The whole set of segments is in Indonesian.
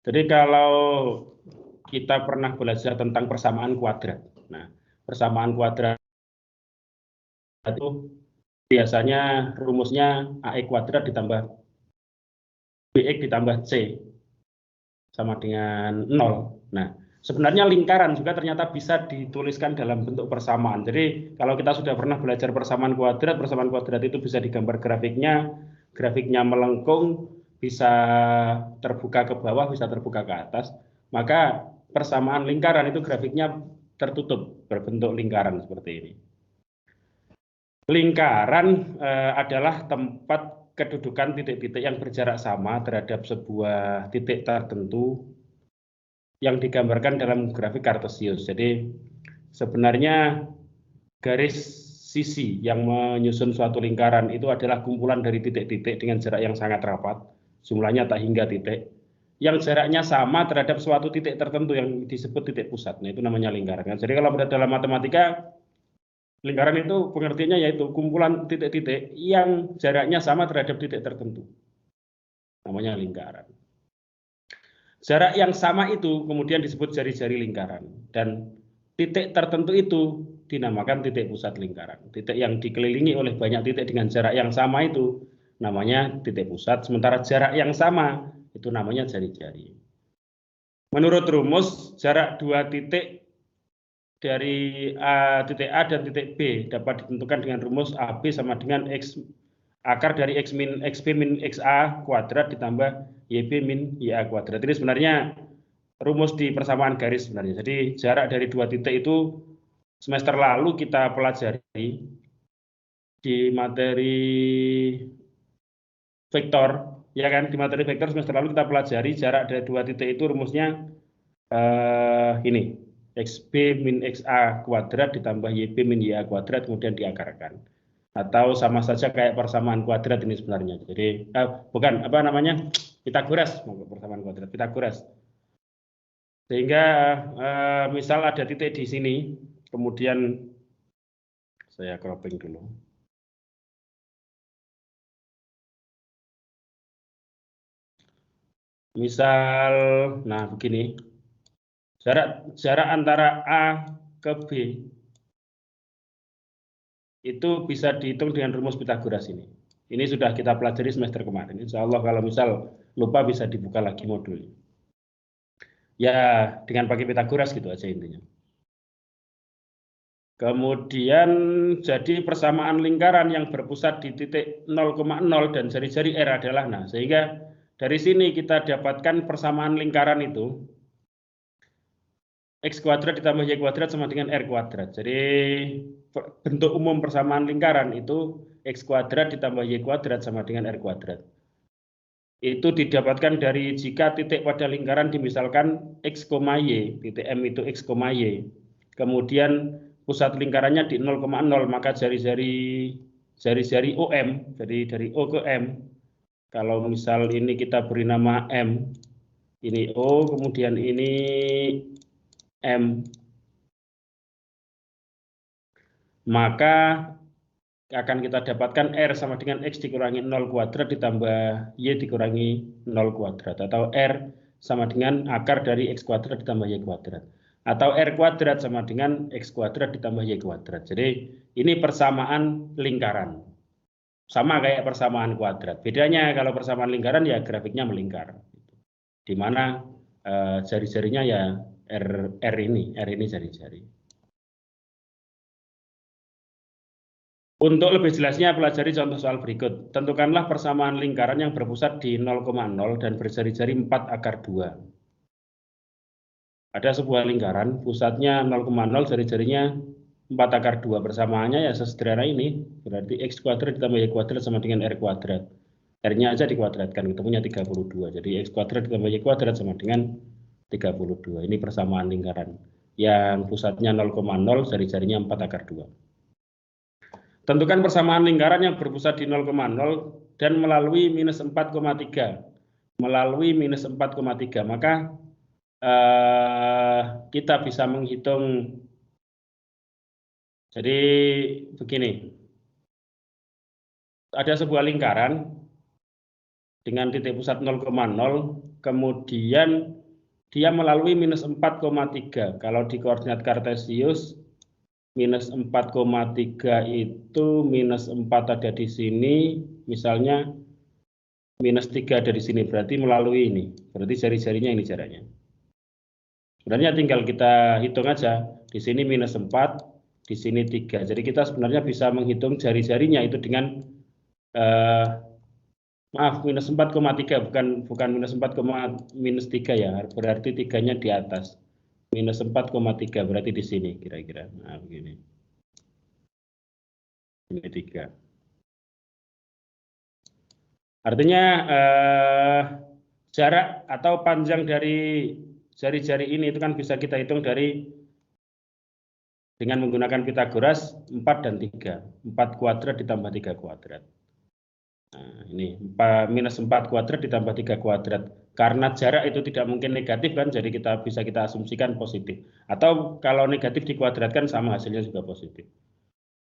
Jadi kalau kita pernah belajar tentang persamaan kuadrat. Nah, persamaan kuadrat itu biasanya rumusnya AX kuadrat ditambah BX ditambah C sama dengan 0. Nah, sebenarnya lingkaran juga ternyata bisa dituliskan dalam bentuk persamaan. Jadi kalau kita sudah pernah belajar persamaan kuadrat itu bisa digambar grafiknya, grafiknya melengkung, bisa terbuka ke bawah, bisa terbuka ke atas. Maka persamaan lingkaran itu grafiknya tertutup berbentuk lingkaran seperti ini. Lingkaran adalah tempat kedudukan titik-titik yang berjarak sama terhadap sebuah titik tertentu yang digambarkan dalam grafik Kartesius. Jadi sebenarnya garis sisi yang menyusun suatu lingkaran itu adalah kumpulan dari titik-titik dengan jarak yang sangat rapat, jumlahnya tak hingga titik, yang jaraknya sama terhadap suatu titik tertentu yang disebut titik pusat. Nah, itu namanya lingkaran. Jadi kalau dalam matematika, lingkaran itu pengertiannya yaitu kumpulan titik-titik yang jaraknya sama terhadap titik tertentu. Namanya lingkaran. Jarak yang sama itu kemudian disebut jari-jari lingkaran. Dan titik tertentu itu dinamakan titik pusat lingkaran. Titik yang dikelilingi oleh banyak titik dengan jarak yang sama itu namanya titik pusat. Sementara jarak yang sama itu namanya jari-jari. Menurut rumus, jarak dua titik dari titik A dan titik B dapat ditentukan dengan rumus AB sama dengan X akar dari XB min XA kuadrat ditambah YB min YA kuadrat. Ini sebenarnya rumus di persamaan garis sebenarnya. Jadi jarak dari dua titik itu semester lalu kita pelajari di materi vektor, ya kan? Di materi vektor semester lalu kita pelajari jarak dari dua titik itu rumusnya ini XB min XA kuadrat ditambah YB min YA kuadrat kemudian diakarkan. Atau sama saja kayak persamaan kuadrat ini sebenarnya. Jadi bukan apa namanya? Pitagoras, persamaan kuadrat Pitagoras. Sehingga misal ada titik di sini, kemudian saya cropping dulu. Misal, nah begini, jarak antara A ke B itu bisa dihitung dengan rumus Pitagoras ini. Ini sudah kita pelajari semester kemarin. Insya Allah kalau misal lupa bisa dibuka lagi modulnya. Ya dengan pakai Pitagoras gitu aja intinya. Kemudian jadi persamaan lingkaran yang berpusat di titik 0,0 dan jari-jari R adalah, nah sehingga dari sini kita dapatkan persamaan lingkaran itu X kuadrat ditambah Y kuadrat sama dengan R kuadrat. Jadi bentuk umum persamaan lingkaran itu X kuadrat ditambah Y kuadrat sama dengan R kuadrat. Itu didapatkan dari jika titik pada lingkaran dimisalkan X, Y, titik M itu X, Y. Kemudian pusat lingkarannya di 0,0, maka jari-jari OM, jadi dari O ke M. Kalau misal ini kita beri nama M, ini O, kemudian ini M, maka akan kita dapatkan R sama dengan X dikurangi 0 kuadrat ditambah Y dikurangi 0 kuadrat. Atau R sama dengan akar dari X kuadrat ditambah Y kuadrat. Atau R kuadrat sama dengan X kuadrat ditambah Y kuadrat. Jadi ini persamaan lingkaran. Sama kayak persamaan kuadrat. Bedanya kalau persamaan lingkaran ya grafiknya melingkar. Di mana jari-jarinya ya R ini jari-jari. Untuk lebih jelasnya pelajari contoh soal berikut. Tentukanlah persamaan lingkaran yang berpusat di 0,0 dan berjari-jari 4 akar 2. Ada sebuah lingkaran, pusatnya 0,0, jari-jarinya 4 akar 2. Persamaannya ya sesederhana ini. Berarti X kuadrat ditambah Y kuadrat sama dengan R kuadrat. R-nya aja dikuadratkan, ketemunya 32. Jadi X kuadrat ditambah Y kuadrat sama dengan 32. Ini persamaan lingkaran. Yang pusatnya 0,0, jari-jarinya 4 akar 2. Tentukan persamaan lingkaran yang berpusat di 0,0 dan melalui minus 4,3. Melalui minus 4,3, maka kita bisa menghitung. Jadi begini, ada sebuah lingkaran dengan titik pusat 0,0, kemudian dia melalui minus 4,3. Kalau di koordinat kartesius, minus 4,3 itu minus 4 ada di sini, misalnya minus 3 ada di sini, berarti melalui ini. Berarti jari-jarinya ini jaraknya. Sebenarnya tinggal kita hitung aja, di sini minus 4, di sini 3. Jadi kita sebenarnya bisa menghitung jari-jarinya itu dengan maaf, minus 4,3 bukan minus 4, minus 3 ya, berarti 3-nya di atas. Minus 4,3 berarti di sini kira-kira. Nah, begini. Ini 3. Artinya jarak atau panjang dari jari-jari ini itu kan bisa kita hitung dengan menggunakan Pitagoras 4 dan 3. 4 kuadrat ditambah 3 kuadrat. Nah, ini minus 4 kuadrat ditambah 3 kuadrat. Karena jarak itu tidak mungkin negatif kan, jadi bisa kita asumsikan positif. Atau kalau negatif dikuadratkan sama hasilnya juga positif.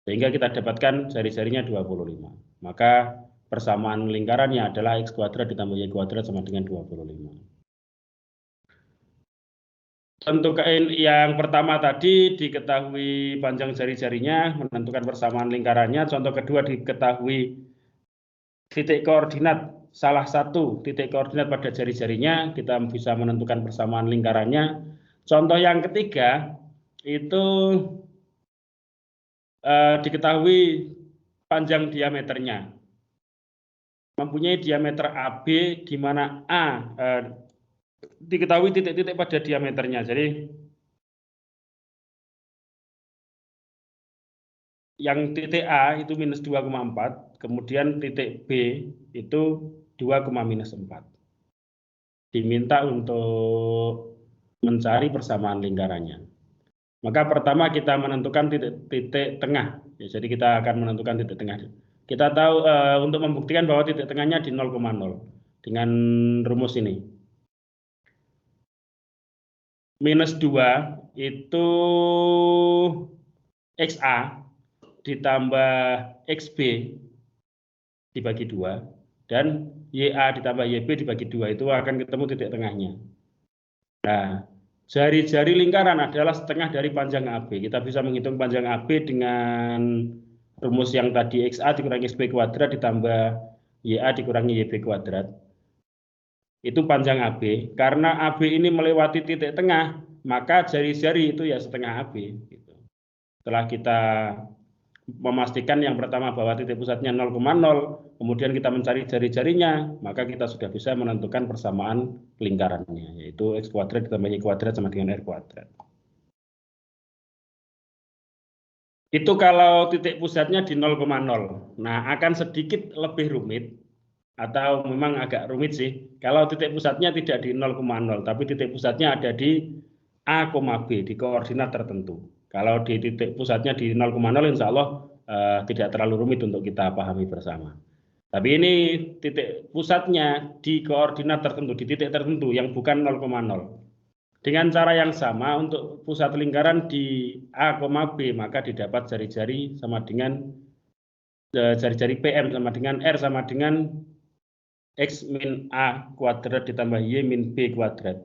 Sehingga kita dapatkan jari-jarinya 25. Maka persamaan lingkarannya adalah X kuadrat ditambah Y kuadrat sama dengan 25. Tentukan yang pertama tadi diketahui panjang jari-jarinya, menentukan persamaan lingkarannya. Contoh kedua diketahui titik koordinat, salah satu titik koordinat pada jari-jarinya, kita bisa menentukan persamaan lingkarannya. Contoh yang ketiga itu diketahui panjang diameternya. Mempunyai diameter AB di mana A diketahui titik-titik pada diameternya. Jadi yang titik A itu minus 2,4, kemudian titik B itu 2,-4. Diminta untuk mencari persamaan lingkarannya. Maka pertama kita menentukan titik tengah. Ya, jadi kita akan menentukan titik tengah. Kita tahu untuk membuktikan bahwa titik tengahnya di 0,0 dengan rumus ini. Minus 2 itu XA ditambah XB dibagi 2 dan YA ditambah YB dibagi 2 itu akan ketemu titik tengahnya. Nah, jari-jari lingkaran adalah setengah dari panjang AB. Kita bisa menghitung panjang AB dengan rumus yang tadi XA dikurangi XB kuadrat ditambah YA dikurangi YB kuadrat. Itu panjang AB. Karena AB ini melewati titik tengah, maka jari-jari itu ya setengah AB. Gitu. Setelah kita memastikan yang pertama bahwa titik pusatnya 0,0, kemudian kita mencari jari-jarinya, maka kita sudah bisa menentukan persamaan lingkarannya, yaitu X kuadrat ditambah Y kuadrat sama dengan R kuadrat. Itu kalau titik pusatnya di 0,0. Nah, akan sedikit lebih rumit, atau memang agak rumit sih, kalau titik pusatnya tidak di 0,0, tapi titik pusatnya ada di A, B, di koordinat tertentu. Kalau di titik pusatnya di 0,0, insya Allah tidak terlalu rumit untuk kita pahami bersama. Tapi ini titik pusatnya di koordinat tertentu, di titik tertentu yang bukan 0,0. Dengan cara yang sama untuk pusat lingkaran di A, B, maka didapat jari-jari sama dengan jari-jari PM sama dengan R sama dengan X min A kuadrat ditambah Y min B kuadrat.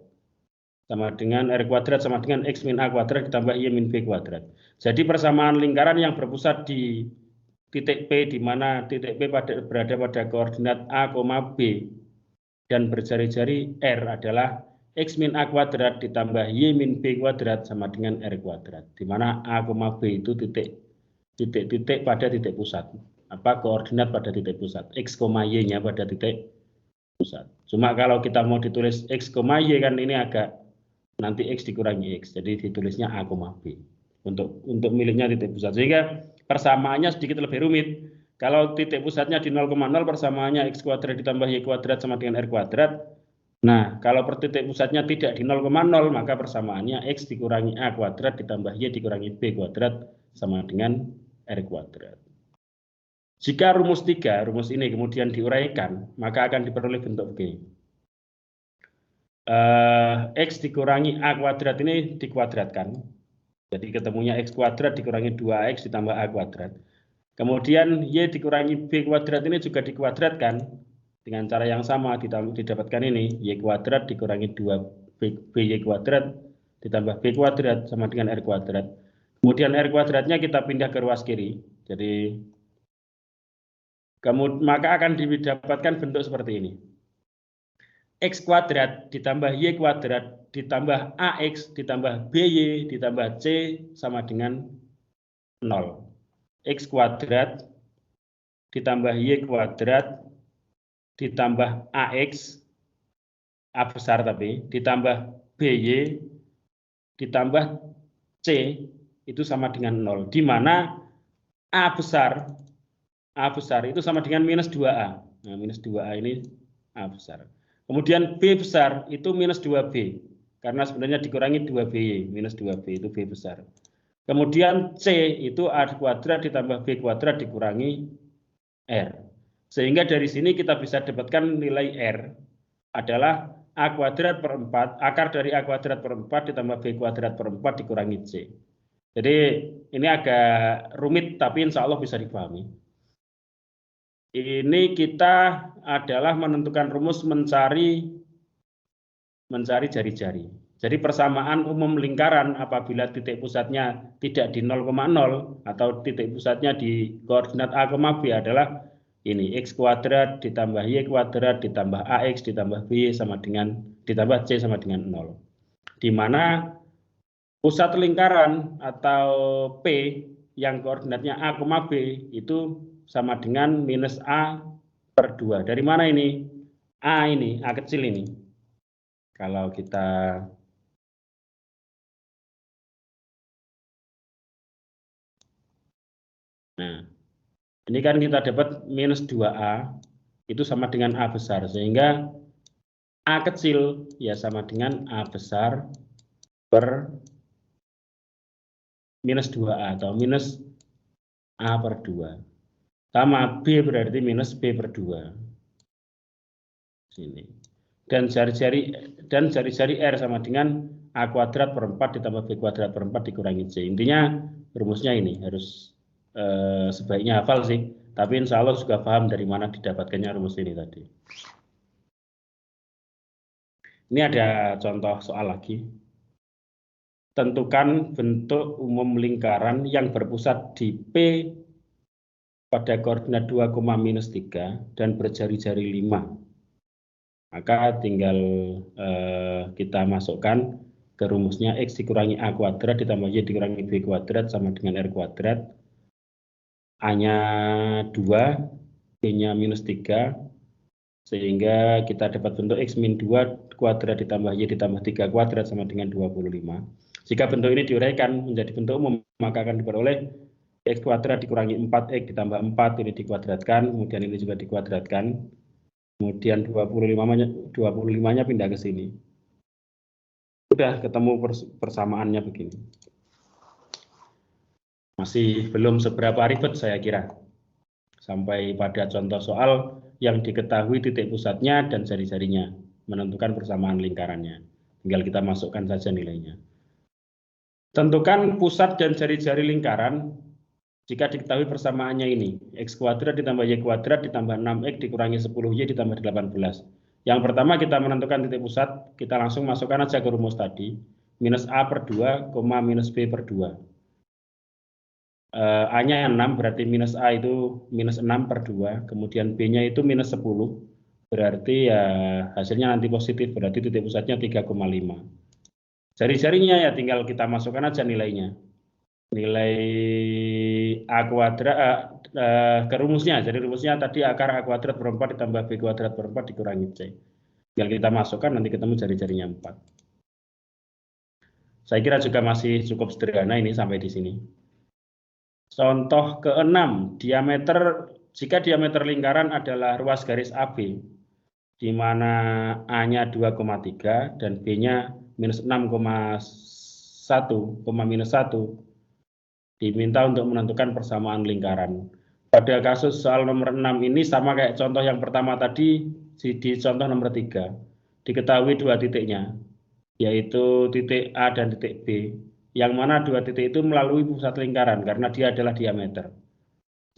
Sama dengan R kuadrat sama dengan X min A kuadrat ditambah Y min B kuadrat. Jadi persamaan lingkaran yang berpusat di titik P, di mana titik P berada pada koordinat A, B, dan berjari-jari R adalah X min A kuadrat ditambah Y min B kuadrat sama dengan R kuadrat. Di mana A, B itu titik-titik pada titik pusat. Koordinat pada titik pusat. X, Y-nya pada titik pusat. Cuma kalau kita mau ditulis X, Y kan ini agak nanti X dikurangi X. Jadi ditulisnya A, B. Untuk miliknya titik pusat. Sehingga persamaannya sedikit lebih rumit. Kalau titik pusatnya di 0,0, persamaannya X kuadrat ditambah Y kuadrat sama dengan R kuadrat. Nah, kalau titik pusatnya tidak di 0,0, maka persamaannya X dikurangi A kuadrat ditambah Y dikurangi B kuadrat sama dengan R kuadrat. Jika rumus 3, rumus ini kemudian diuraikan, maka akan diperoleh bentuk begini. X dikurangi A kuadrat ini dikuadratkan. Jadi ketemunya X kuadrat dikurangi 2X ditambah A kuadrat. Kemudian Y dikurangi B kuadrat ini juga dikuadratkan. Dengan cara yang sama didapatkan ini, Y kuadrat dikurangi 2BY kuadrat ditambah B kuadrat sama dengan R kuadrat. Kemudian R kuadratnya kita pindah ke ruas kiri. Jadi maka akan didapatkan bentuk seperti ini. X kuadrat ditambah Y kuadrat ditambah AX ditambah BY ditambah C sama dengan 0. X kuadrat ditambah Y kuadrat ditambah AX, A besar tapi, ditambah BY ditambah C itu sama dengan 0. Di mana A besar itu sama dengan minus 2A. Nah, minus 2A ini A besar. Kemudian B besar itu minus 2B. Karena sebenarnya dikurangi 2BY, minus 2B itu B besar. Kemudian C itu A kuadrat ditambah B kuadrat dikurangi R. Sehingga dari sini kita bisa dapatkan nilai R adalah A kuadrat per 4, akar dari A kuadrat per 4 ditambah B kuadrat per 4 dikurangi C. Jadi ini agak rumit tapi insya Allah bisa dipahami. Ini kita adalah menentukan rumus mencari jari-jari. Jadi persamaan umum lingkaran apabila titik pusatnya tidak di 0,0 atau titik pusatnya di koordinat A, B adalah ini X kuadrat ditambah Y kuadrat ditambah AX ditambah B sama dengan ditambah C sama dengan 0. Di mana pusat lingkaran atau P yang koordinatnya A, B itu sama dengan minus A per 2. Dari mana ini? A ini, A kecil ini. Kalau kita nah, ini kan kita dapat minus 2A itu sama dengan A besar. Sehingga A kecil ya sama dengan A besar per minus 2A atau minus A per 2. Sama B berarti minus B per 2. Sini. Dan jari-jari R sama dengan A kuadrat per 4 ditambah B kuadrat per 4 dikurangi C. Intinya rumusnya ini harus sebaiknya hafal sih. Tapi insya Allah juga paham dari mana didapatkannya rumus ini tadi. Ini ada contoh soal lagi. Tentukan bentuk umum lingkaran yang berpusat di P pada koordinat 2,-3 dan berjari-jari 5. Maka tinggal kita masukkan ke rumusnya X dikurangi A kuadrat ditambah Y dikurangi B kuadrat sama dengan R kuadrat. A-nya 2, B-nya minus 3, sehingga kita dapat bentuk X min 2 kuadrat ditambah Y ditambah 3 kuadrat sama dengan 25. Jika bentuk ini diuraikan menjadi bentuk umum, maka akan diperoleh X kuadrat dikurangi 4X ditambah 4, ini dikuadratkan, kemudian ini juga dikuadratkan. Kemudian 25-nya pindah ke sini. Sudah ketemu persamaannya begini. Masih belum seberapa ribet saya kira. Sampai pada contoh soal yang diketahui titik pusatnya dan jari-jarinya. Menentukan persamaan lingkarannya. Tinggal kita masukkan saja nilainya. Tentukan pusat dan jari-jari lingkaran jika diketahui persamaannya ini. X kuadrat ditambah Y kuadrat ditambah 6X dikurangi 10Y ditambah 18. Yang pertama kita menentukan titik pusat, kita langsung masukkan aja ke rumus tadi. Minus A per 2, minus B per 2. A-nya 6, berarti minus A itu minus 6 per 2. Kemudian B-nya itu minus 10. Berarti ya hasilnya nanti positif, berarti titik pusatnya 3,5. Jari-jarinya ya tinggal kita masukkan aja nilainya. Nilai A kuadrat ke rumusnya. Jadi rumusnya tadi akar A kuadrat per 4 ditambah B kuadrat per 4 dikurangi C. Tinggal kita masukkan nanti ketemu jari-jarinya 4. Saya kira juga masih cukup sederhana ini sampai di sini. Contoh ke-6, jika diameter lingkaran adalah ruas garis AB, di mana A-nya 2,3 dan B-nya minus 6,1, diminta untuk menentukan persamaan lingkaran. Pada kasus soal nomor 6 ini sama kayak contoh yang pertama tadi, di contoh nomor 3. Diketahui dua titiknya, yaitu titik A dan titik B, yang mana dua titik itu melalui pusat lingkaran karena dia adalah diameter.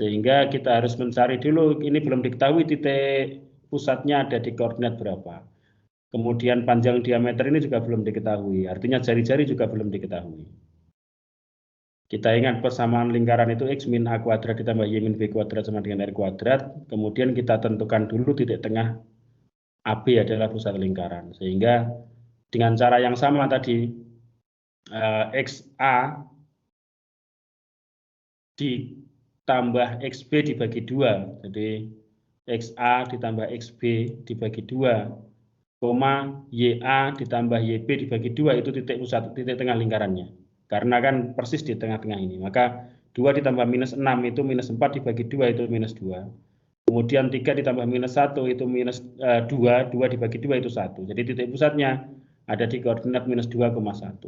Sehingga kita harus mencari dulu, ini belum diketahui titik pusatnya ada di koordinat berapa. Kemudian panjang diameter ini juga belum diketahui, artinya jari-jari juga belum diketahui. Kita ingat persamaan lingkaran itu X min A kuadrat ditambah Y min B kuadrat sama dengan R kuadrat. Kemudian kita tentukan dulu titik tengah AB adalah pusat lingkaran. Sehingga dengan cara yang sama tadi, XA ditambah XB dibagi 2. Jadi XA ditambah XB dibagi 2, koma YA ditambah YB dibagi 2 itu titik tengah lingkarannya. Karena kan persis di tengah-tengah ini. Maka 2 ditambah minus 6 itu minus 4 dibagi 2 itu minus 2. Kemudian 3 ditambah minus 1 itu minus 2, 2 dibagi 2 itu 1. Jadi titik pusatnya ada di koordinat minus 2,1.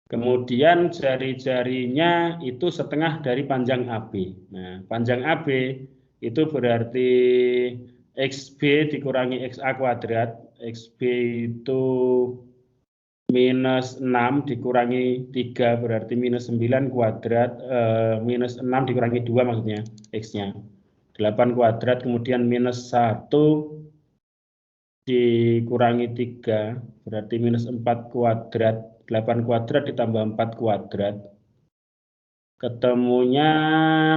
Kemudian jari-jarinya itu setengah dari panjang AB. Nah, panjang AB itu berarti XB dikurangi XA kuadrat. XB itu minus 6 dikurangi 3 berarti minus 9 kuadrat, minus 6 dikurangi 2 maksudnya X-nya. 8 kuadrat, kemudian minus 1 dikurangi 3 berarti minus 4 kuadrat. 8 kuadrat ditambah 4 kuadrat. Ketemunya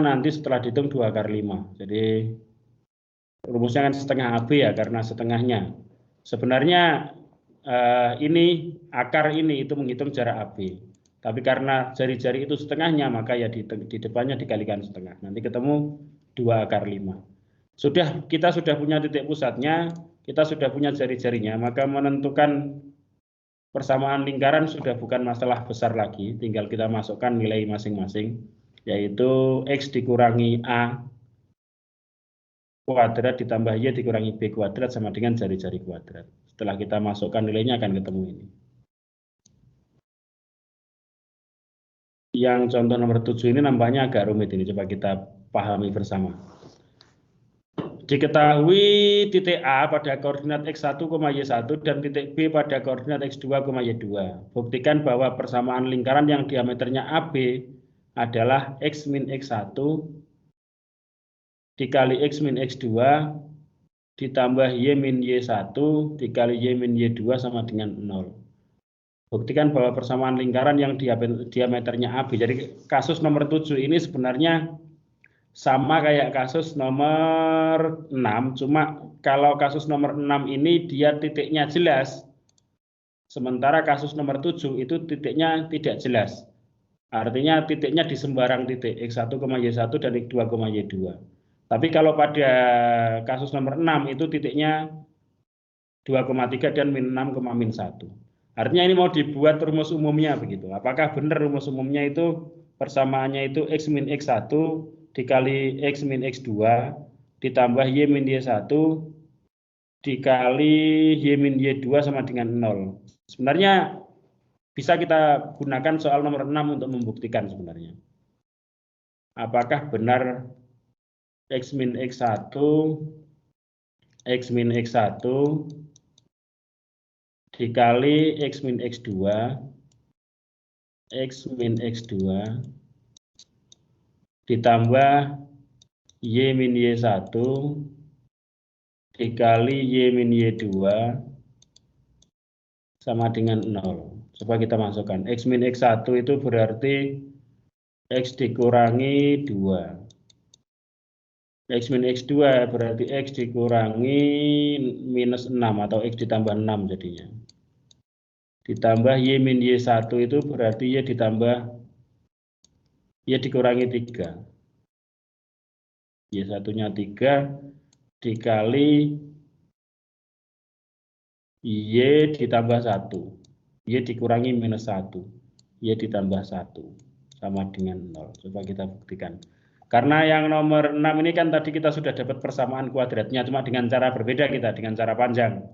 nanti setelah dihitung 2 akar 5. Jadi rumusnya kan setengah AB ya, karena setengahnya. Sebenarnya ini akar ini itu menghitung jarak AB. Tapi karena jari-jari itu setengahnya, maka ya di depannya dikalikan setengah. Nanti ketemu 2 akar 5. Kita sudah punya titik pusatnya, kita sudah punya jari-jarinya, maka menentukan persamaan lingkaran sudah bukan masalah besar lagi, tinggal kita masukkan nilai masing-masing, yaitu X dikurangi A kuadrat ditambah Y dikurangi B kuadrat sama dengan jari-jari kuadrat. Setelah kita masukkan nilainya akan ketemu ini. Yang contoh nomor 7 ini nampaknya agak rumit ini, coba kita pahami bersama. Diketahui titik A pada koordinat X1, Y1 dan titik B pada koordinat X2, Y2. Buktikan bahwa persamaan lingkaran yang diameternya AB adalah X min X1 dikali X min X2 ditambah Y min Y1 dikali Y min Y2 sama dengan 0. Buktikan bahwa persamaan lingkaran yang diameternya AB. Jadi kasus nomor 7 ini sebenarnya sama kayak kasus nomor 6, cuma kalau kasus nomor 6 ini dia titiknya jelas, sementara kasus nomor 7 itu titiknya tidak jelas. Artinya titiknya di sembarang titik, X1, Y1 dan X2, Y2. Tapi kalau pada kasus nomor 6 itu titiknya 2,3 dan min 6, min 1. Artinya ini mau dibuat rumus umumnya begitu. Apakah benar rumus umumnya itu persamaannya itu X min X1 dikali X min X2 ditambah Y min Y1 dikali Y min Y2 sama dengan 0. Sebenarnya bisa kita gunakan soal nomor 6 untuk membuktikan sebenarnya. Apakah benar X min X1 dikali X min X2 ditambah Y min Y1 dikali Y min Y2 sama dengan 0. Coba kita masukkan. X min X1 itu berarti X dikurangi 2. X min X2 berarti X dikurangi minus 6 atau X ditambah 6 jadinya. Ditambah Y min Y1 itu berarti Y ditambah Y dikurangi 3. Y1-nya 3 dikali Y ditambah 1. Y dikurangi minus 1. Y ditambah 1. Sama dengan 0. Coba kita buktikan. Karena yang nomor 6 ini kan tadi kita sudah dapat persamaan kuadratnya. Cuma dengan cara berbeda kita, dengan cara panjang.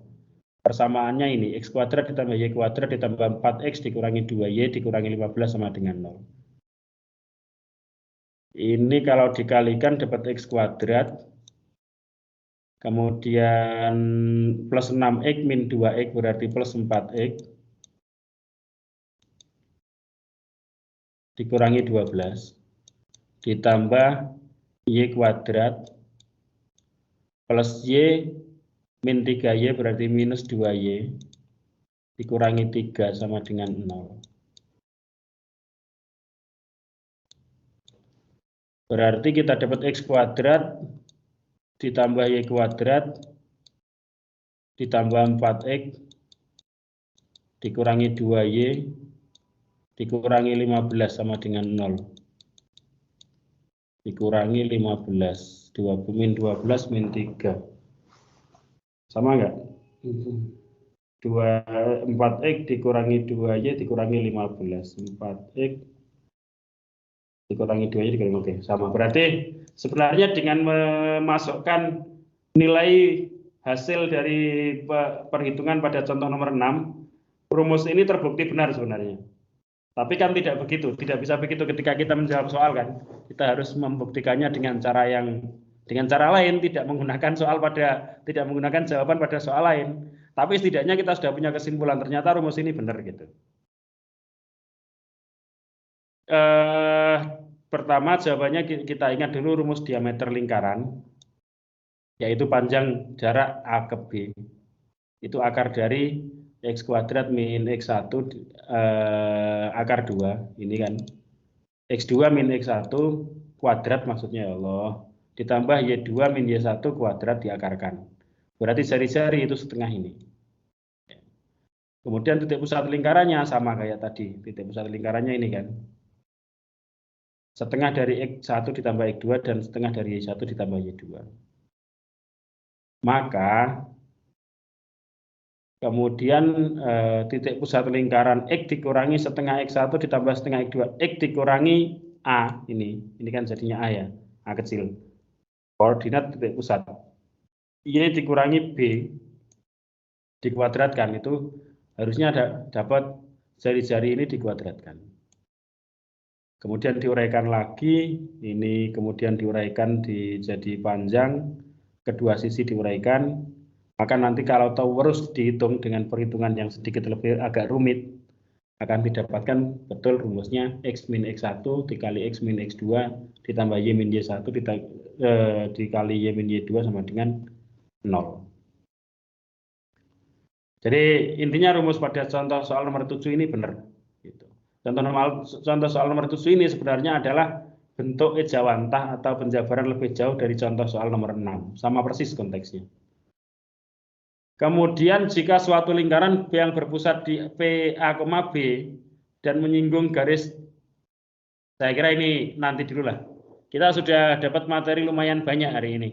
Persamaannya ini, X kuadrat ditambah Y kuadrat ditambah 4X dikurangi 2Y dikurangi 15 sama dengan 0. Ini kalau dikalikan dapat X kuadrat, kemudian plus 6X min 2X berarti plus 4X, dikurangi 12, ditambah Y kuadrat, plus Y min 3Y berarti minus 2Y dikurangi 3 sama dengan 0. Berarti kita dapat X kuadrat ditambah Y kuadrat ditambah 4X dikurangi 2Y dikurangi 15 sama dengan 0. Dikurangi 15. 2 min 12 min 3. Sama enggak? 4X dikurangi 2Y dikurangi 15. 4X dikurangi 2Y dikurangi, oke, sama. Berarti sebenarnya dengan memasukkan nilai hasil dari perhitungan pada contoh nomor 6, rumus ini terbukti benar sebenarnya. Tapi kan tidak begitu, tidak bisa begitu ketika kita menjawab soal kan. Kita harus membuktikannya dengan cara lain, tidak menggunakan jawaban pada soal lain. Tapi setidaknya kita sudah punya kesimpulan ternyata rumus ini benar gitu. Pertama jawabannya kita ingat dulu rumus diameter lingkaran, yaitu panjang jarak A ke B. Itu akar dari X kuadrat min X1 akar 2, ini kan. X2 min X1 kuadrat maksudnya ya Allah. Ditambah Y2 min Y1 kuadrat diakarkan. Berarti jari-jari itu setengah ini. Kemudian titik pusat lingkarannya sama kayak tadi. Titik pusat lingkarannya ini kan. Setengah dari X1 ditambah X2 dan setengah dari Y1 ditambah Y2. Maka kemudian titik pusat lingkaran X dikurangi setengah X1 ditambah setengah X2. X dikurangi A, ini kan jadinya A ya, A kecil. Koordinat titik pusat. Y dikurangi B, dikuadratkan, itu harusnya dapat jari-jari ini dikuadratkan. Kemudian diuraikan lagi, ini kemudian diuraikan jadi panjang, kedua sisi diuraikan, maka nanti kalau terus dihitung dengan perhitungan yang sedikit lebih agak rumit, akan didapatkan betul rumusnya X min X1 dikali X min X2 ditambah Y min Y1 dikali Y min Y2 sama dengan 0. Jadi intinya rumus pada contoh soal nomor 7 ini benar. Contoh soal nomor 7 ini sebenarnya adalah bentuk ejawantah atau penjabaran lebih jauh dari contoh soal nomor 6. Sama persis konteksnya. Kemudian jika suatu lingkaran yang berpusat di PA, B dan menyinggung garis, saya kira ini nanti dulu lah. Kita sudah dapat materi lumayan banyak hari ini.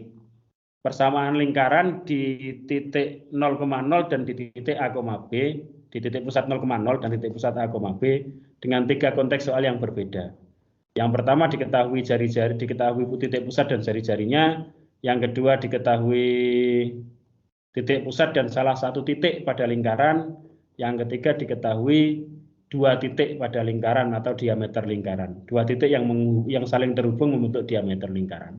Persamaan lingkaran di titik 0,0 dan di titik A, B, di titik pusat 0,0 dan titik pusat A, B dengan 3 konteks soal yang berbeda. Yang pertama diketahui jari-jari, diketahui titik pusat dan jari-jarinya. Yang kedua diketahui titik pusat dan salah satu titik pada lingkaran. Yang ketiga diketahui 2 titik pada lingkaran atau diameter lingkaran. 2 titik yang saling terhubung membentuk diameter lingkaran.